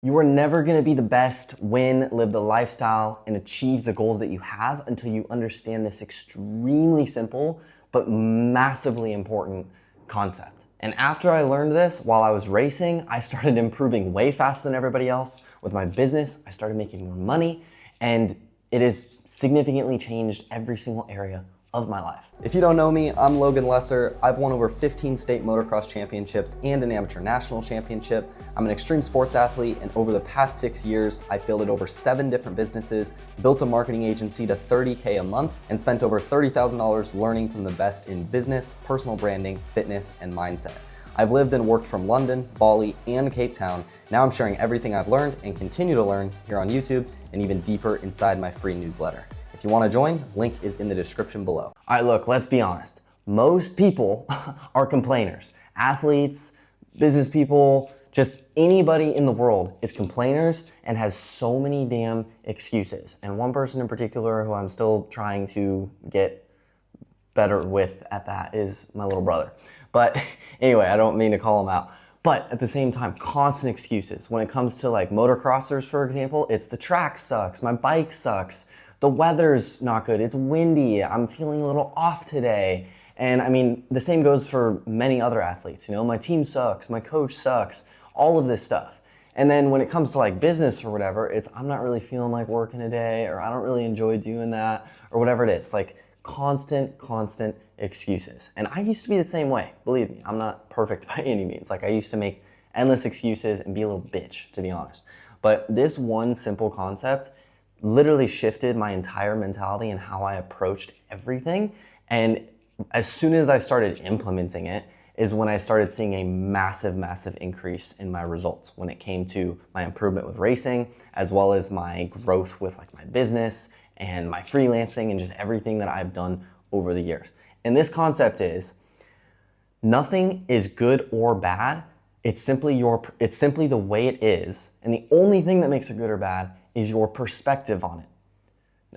You are never going to be the best, win, live the lifestyle, and achieve the goals that you have until you understand this extremely simple but massively important concept. And after I learned this while I was racing, I started improving way faster than everybody else with my business. I started making more money, and it has significantly changed every single area of my life. If you don't know me, I'm Logan Lesser. I've won over 15 state motocross championships and an amateur national championship. I'm an extreme sports athlete, and over the past 6 years, I fielded over 7 different businesses, built a marketing agency to $30K a month, and spent over $30,000 learning from the best in business, personal branding, fitness, and mindset. I've lived and worked from London, Bali, and Cape Town. Now I'm sharing everything I've learned and continue to learn here on YouTube and even deeper inside my free newsletter. If you want to join, link is in the description below. All right, look, let's be honest. Most people are complainers. Athletes, business people, just anybody in the world is complainers and has so many damn excuses. And one person in particular who I'm still trying to get better with at that is my little brother. But anyway, I don't mean to call him out. But at the same time, constant excuses. When it comes to like motocrossers, for example, it's the track sucks, my bike sucks, the weather's not good, it's windy, I'm feeling a little off today. And I mean, the same goes for many other athletes. You know, my team sucks, my coach sucks, all of this stuff. And then when it comes to like business or whatever, it's I'm not really feeling like working today, or I don't really enjoy doing that, or whatever it is. Like constant excuses. And I used to be the same way, believe me. I'm not perfect by any means. Like I used to make endless excuses and be a little bitch, to be honest. But this one simple concept literally shifted my entire mentality and how I approached everything. And as soon as I started implementing it is when I started seeing a massive increase in my results when it came to my improvement with racing, as well as my growth with like my business and my freelancing and just everything that I've done over the years. And this concept is nothing is good or bad. It's simply the way it is. And the only thing that makes it good or bad is your perspective on it.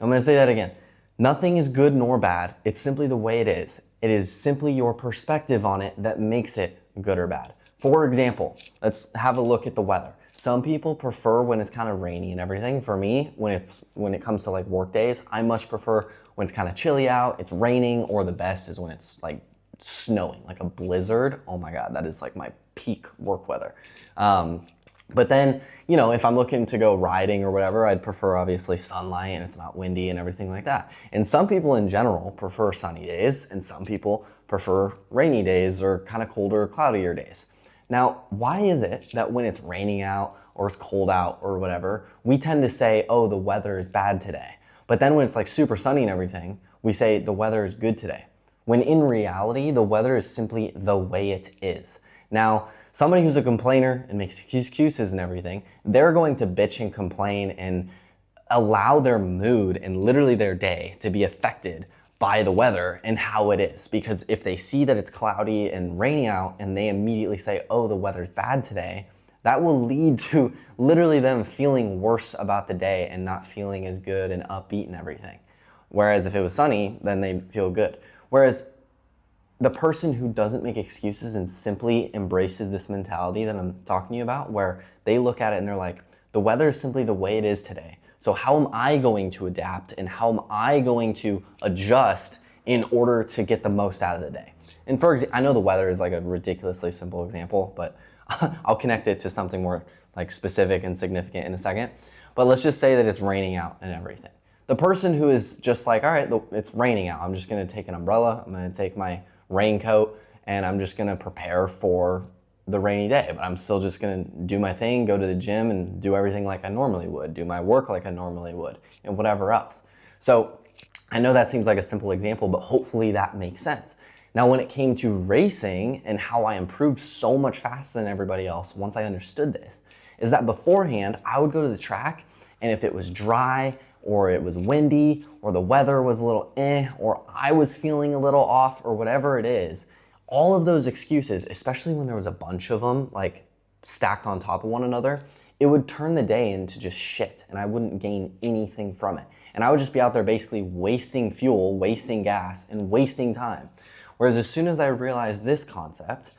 I'm gonna say that again. Nothing is good nor bad. It's simply the way it is. It is simply your perspective on it that makes it good or bad. For example, let's have a look at the weather. Some people prefer when it's kind of rainy and everything. For me, when it comes to like work days, I much prefer when it's kind of chilly out, it's raining, or the best is when it's like snowing, like a blizzard. Oh my God, that is like my peak work weather. But then, you know, if I'm looking to go riding or whatever, I'd prefer obviously sunlight and it's not windy and everything like that. And some people in general prefer sunny days, and some people prefer rainy days or kind of colder, cloudier days. Now, why is it that when it's raining out or it's cold out or whatever, we tend to say, oh, the weather is bad today. But then when it's like super sunny and everything, we say the weather is good today. When in reality, the weather is simply the way it is. Now, somebody who's a complainer and makes excuses and everything, they're going to bitch and complain and allow their mood and literally their day to be affected by the weather and how it is. Because if they see that it's cloudy and rainy out and they immediately say, oh, the weather's bad today, that will lead to literally them feeling worse about the day and not feeling as good and upbeat and everything. Whereas if it was sunny, then they feel good. Whereas the person who doesn't make excuses and simply embraces this mentality that I'm talking to you about, where they look at it and they're like, the weather is simply the way it is today. So how am I going to adapt and how am I going to adjust in order to get the most out of the day? And for example, I know the weather is like a ridiculously simple example, but I'll connect it to something more like specific and significant in a second. But let's just say that it's raining out and everything. The person who is just like, all right, it's raining out. I'm just gonna take an umbrella. I'm gonna take my raincoat and I'm just gonna prepare for the rainy day, but I'm still just gonna do my thing, go to the gym and do everything like I normally would, do my work like I normally would, and whatever else. So I know that seems like a simple example, but hopefully that makes sense. Now, when it came to racing and how I improved so much faster than everybody else once I understood this, is that beforehand, I would go to the track and if it was dry or it was windy or the weather was a little or I was feeling a little off or whatever it is, all of those excuses, especially when there was a bunch of them like stacked on top of one another, it would turn the day into just shit and I wouldn't gain anything from it. And I would just be out there basically wasting fuel, wasting gas, and wasting time. Whereas as soon as I realized this concept,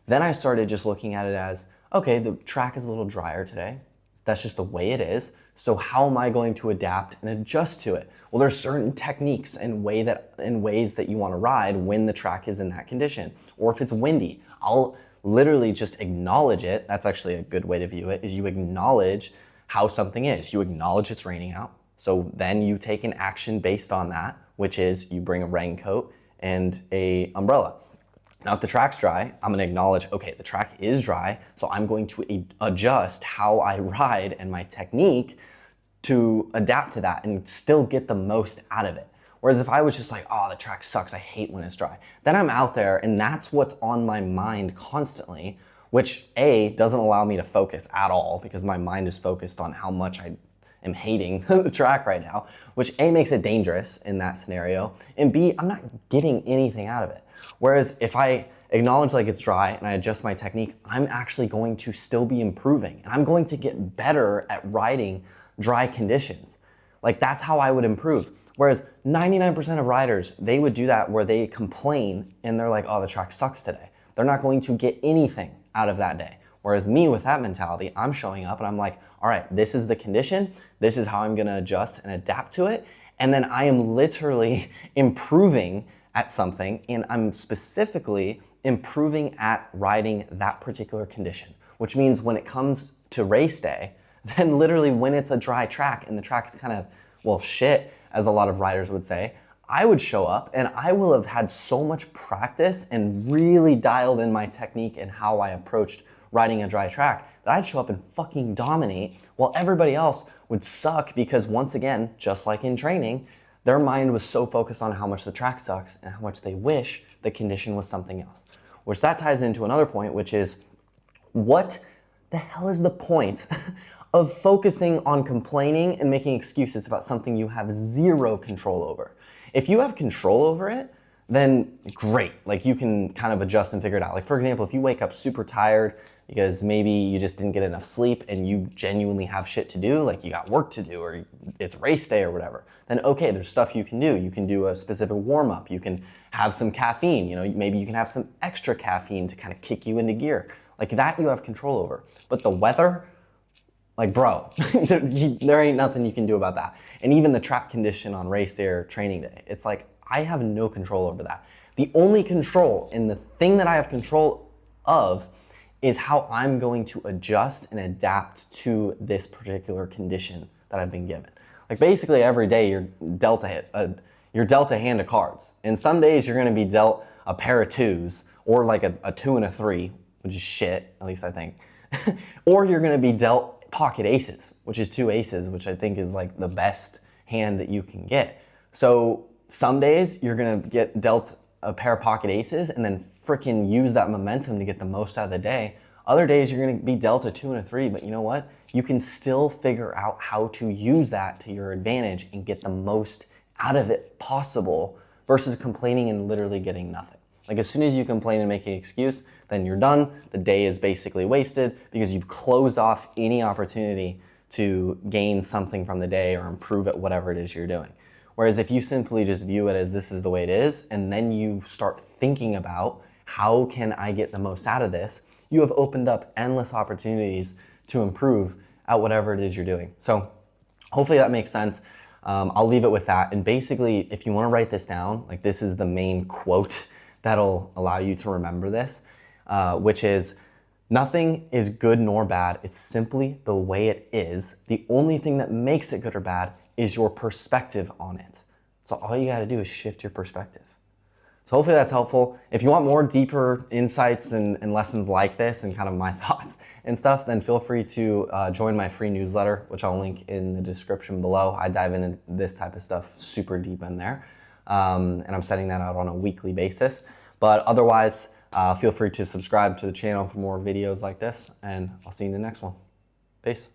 then I started just looking at it as, okay, the track is a little drier today. That's just the way it is. So how am I going to adapt and adjust to it? Well, there's certain techniques and ways that you want to ride when the track is in that condition. Or if it's windy, I'll literally just acknowledge it. That's actually a good way to view it, is you acknowledge how something is. You acknowledge it's raining out. So then you take an action based on that, which is you bring a raincoat and a umbrella. Now, if the track's dry, I'm gonna acknowledge, okay, the track is dry, so I'm going to adjust how I ride and my technique to adapt to that and still get the most out of it. Whereas if I was just like, oh, the track sucks, I hate when it's dry, then I'm out there and that's what's on my mind constantly, which A, doesn't allow me to focus at all because my mind is focused on how much I am hating the track right now, which A, makes it dangerous in that scenario, and B, I'm not getting anything out of it. Whereas if I acknowledge like it's dry and I adjust my technique, I'm actually going to still be improving and I'm going to get better at riding dry conditions. Like that's how I would improve. Whereas 99% of riders, they would do that where they complain and they're like, oh, the track sucks today. They're not going to get anything out of that day. Whereas me with that mentality, I'm showing up and I'm like, all right, this is the condition. This is how I'm gonna adjust and adapt to it. And then I am literally improving at something, and I'm specifically improving at riding that particular condition, which means when it comes to race day, then literally when it's a dry track and the track's kind of, well, shit, as a lot of riders would say, I would show up and I will have had so much practice and really dialed in my technique and how I approached riding a dry track that I'd show up and fucking dominate while everybody else would suck because once again, just like in training, their mind was so focused on how much the track sucks and how much they wish the condition was something else. Which that ties into another point, which is what the hell is the point of focusing on complaining and making excuses about something you have zero control over? If you have control over it, then great. Like you can kind of adjust and figure it out. Like for example, if you wake up super tired because maybe you just didn't get enough sleep and you genuinely have shit to do, like you got work to do or it's race day or whatever, then okay, there's stuff you can do. You can do a specific warm up. You can have some caffeine, maybe you can have some extra caffeine to kind of kick you into gear. Like that you have control over. But the weather, like bro, there ain't nothing you can do about that. And even the track condition on race day or training day, it's like, I have no control over that. The only control and the thing that I have control of is how I'm going to adjust and adapt to this particular condition that I've been given. Like basically every day you're dealt a hand of cards. And some days you're gonna be dealt a pair of twos or like a 2 and a 3, which is shit, at least I think. Or you're gonna be dealt pocket aces, which is 2 aces, which I think is like the best hand that you can get. So some days you're gonna get dealt a pair of pocket aces and then freaking use that momentum to get the most out of the day. Other days you're gonna be dealt a 2 and a 3, but you know what? You can still figure out how to use that to your advantage and get the most out of it possible versus complaining and literally getting nothing. Like as soon as you complain and make an excuse, then you're done. The day is basically wasted because you've closed off any opportunity to gain something from the day or improve at whatever it is you're doing. Whereas if you simply just view it as this is the way it is, and then you start thinking about how can I get the most out of this, you have opened up endless opportunities to improve at whatever it is you're doing. So hopefully that makes sense. I'll leave it with that. And basically, if you want to write this down, like this is the main quote that'll allow you to remember this, which is, nothing is good nor bad. It's simply the way it is. The only thing that makes it good or bad is your perspective on it. So all you got to do is shift your perspective. So hopefully that's helpful. If you want more deeper insights and lessons like this and kind of my thoughts and stuff, then feel free to join my free newsletter, which I'll link in the description below. I dive into this type of stuff super deep in there. And I'm sending that out on a weekly basis. But otherwise, feel free to subscribe to the channel for more videos like this, and I'll see you in the next one. Peace.